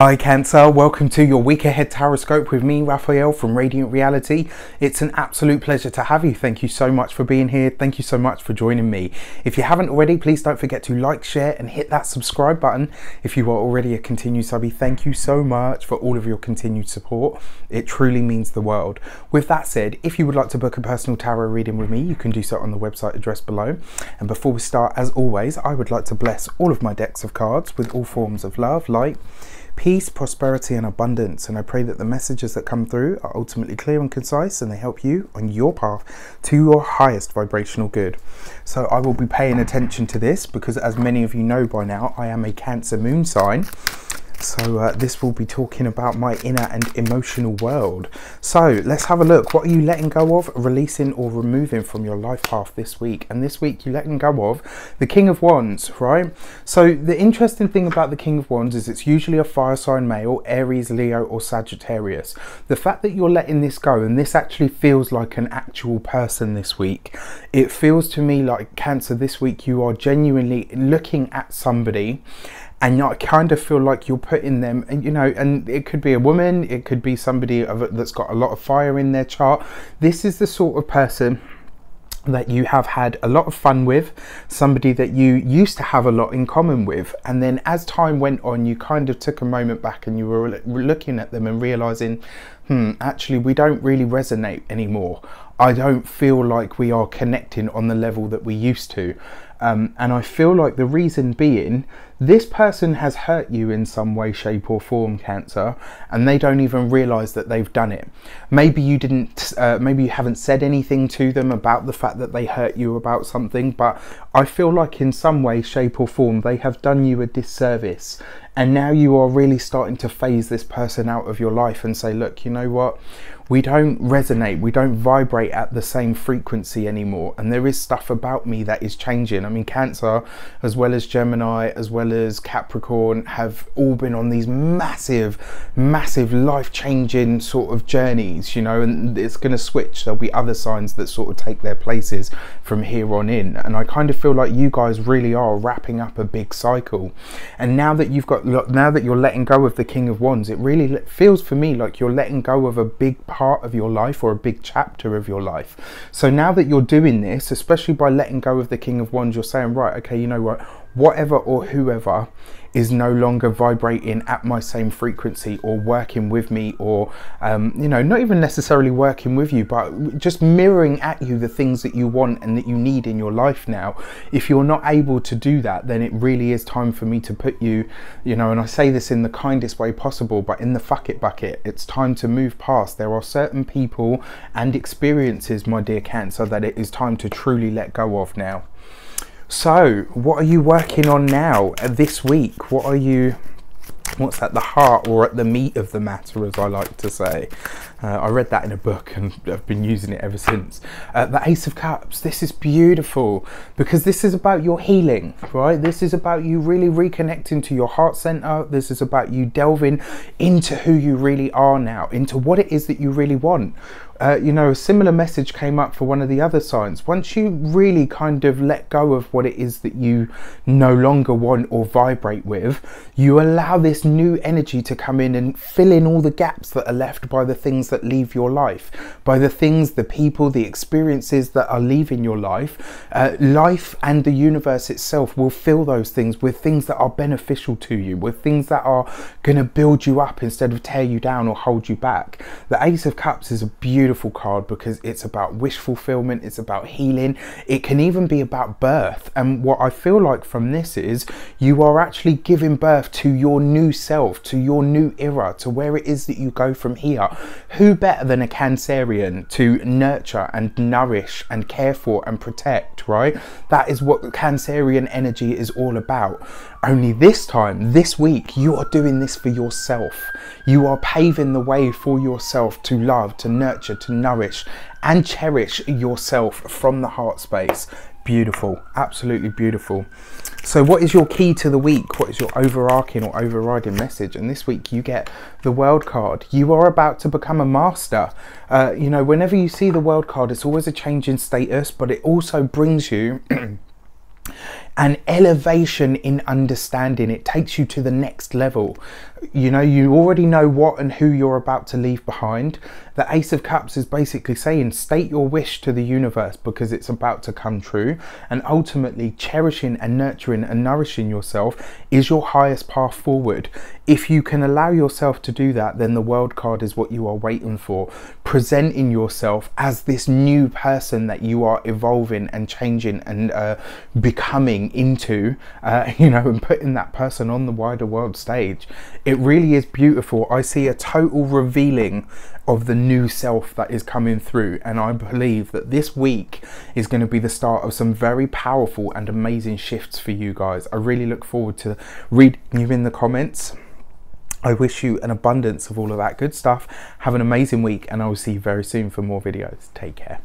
Hi Cancer, welcome to your week ahead Taroscope with me, Raphael from Reydiant Reality. It's an absolute pleasure to have you. Thank you so much for being here. Thank you so much for joining me. If you haven't already, please don't forget to like, share and hit that subscribe button. If you are already a continued subby, thank you so much for all of your continued support. It truly means the world. With that said, if you would like to book a personal tarot reading with me, you can do so on the website address below. And before we start, as always, I would like to bless all of my decks of cards with all forms of love, light, peace, prosperity and abundance, and I pray that the messages that come through are ultimately clear and concise and they help you on your path to your highest vibrational good. So I will be paying attention to this because, as many of you know by now, I am a Cancer moon sign. So this will be talking about my inner and emotional world. So let's have a look. What are you letting go of, releasing or removing from your life path this week? And this week you're letting go of the King of Wands, right? So the interesting thing about the King of Wands is it's usually a fire sign male, Aries, Leo or Sagittarius. The fact that you're letting this go, and this actually feels like an actual person this week. It feels to me like, Cancer, this week you are genuinely looking at somebody and I kind of feel like you're putting them, and you know, and it could be a woman, it could be somebody that's got a lot of fire in their chart. This is the sort of person that you have had a lot of fun with, somebody that you used to have a lot in common with, and then as time went on you kind of took a moment back and you were looking at them and realizing, actually we don't really resonate anymore. I don't feel like we are connecting on the level that we used to. And I feel like the reason being, this person has hurt you in some way, shape or form, Cancer, and they don't even realize that they've done it. Maybe you didn't, maybe you haven't said anything to them about the fact that they hurt you about something, but I feel like in some way, shape or form, they have done you a disservice. And now you are really starting to phase this person out of your life and say, look, you know what? We don't resonate, we don't vibrate at the same frequency anymore, and there is stuff about me that is changing. I mean, Cancer, as well as Gemini, as well as Capricorn, have all been on these massive life-changing sort of journeys, you know, and it's going to switch. There'll be other signs that sort of take their places from here on in, and I kind of feel like you guys really are wrapping up a big cycle. And now that you've got, now that you're letting go of the King of Wands, it really feels for me like you're letting go of a big part of your life or a big chapter of your life. So now that you're doing this, especially by letting go of the King of Wands, you're saying, right, okay, you know what, whatever or whoever is no longer vibrating at my same frequency or working with me, or you know, not even necessarily working with you, but just mirroring at you the things that you want and that you need in your life now. If you're not able to do that, then it really is time for me to put you, you know, and I say this in the kindest way possible, but in the fuck it bucket. It's time to move past. There are certain people and experiences, my dear Cancer, that it is time to truly let go of now. So what are you working on now this week? What are you, what's at the heart or at the meat of the matter, as I like to say? I read that in a book and I've been using it ever since. The Ace of Cups, this is beautiful because this is about your healing, right? This is about you really reconnecting to your heart center. This is about you delving into who you really are now, into what it is that you really want. You know, a similar message came up for one of the other signs. Once you really kind of let go of what it is that you no longer want or vibrate with, you allow this new energy to come in and fill in all the gaps that are left by the things that leave your life, by the things, the people, the experiences that are leaving your life. Life and the universe itself will fill those things with things that are beneficial to you, with things that are going to build you up instead of tear you down or hold you back. The Ace of Cups is a beautiful card because it's about wish fulfillment, it's about healing, it can even be about birth. And what I feel like from this is you are actually giving birth to your new self, to your new era, to where it is that you go from here. Who better than a Cancerian to nurture and nourish and care for and protect, right? That is what Cancerian energy is all about. Only this time, this week, you are doing this for yourself. You are paving the way for yourself to love, to nurture, to nourish and cherish yourself from the heart space. Beautiful, absolutely beautiful. So what is your key to the week? What is your overarching or overriding message? And this week you get the World card. You are about to become a master. You know, whenever you see the World card, it's always a change in status, but it also brings you and elevation in understanding. It takes you to the next level. You know, you already know what and who you're about to leave behind. The Ace of Cups is basically saying, state your wish to the universe because it's about to come true. And ultimately, cherishing and nurturing and nourishing yourself is your highest path forward. If you can allow yourself to do that, then the World card is what you are waiting for. Presenting yourself as this new person that you are evolving and changing and becoming into, you know, and putting that person on the wider world stage. It really is beautiful. I see a total revealing of the new self that is coming through, and I believe that this week is going to be the start of some very powerful and amazing shifts for you guys. I really look forward to reading you in the comments. I wish you an abundance of all of that good stuff. Have an amazing week, and I will see you very soon for more videos. Take care.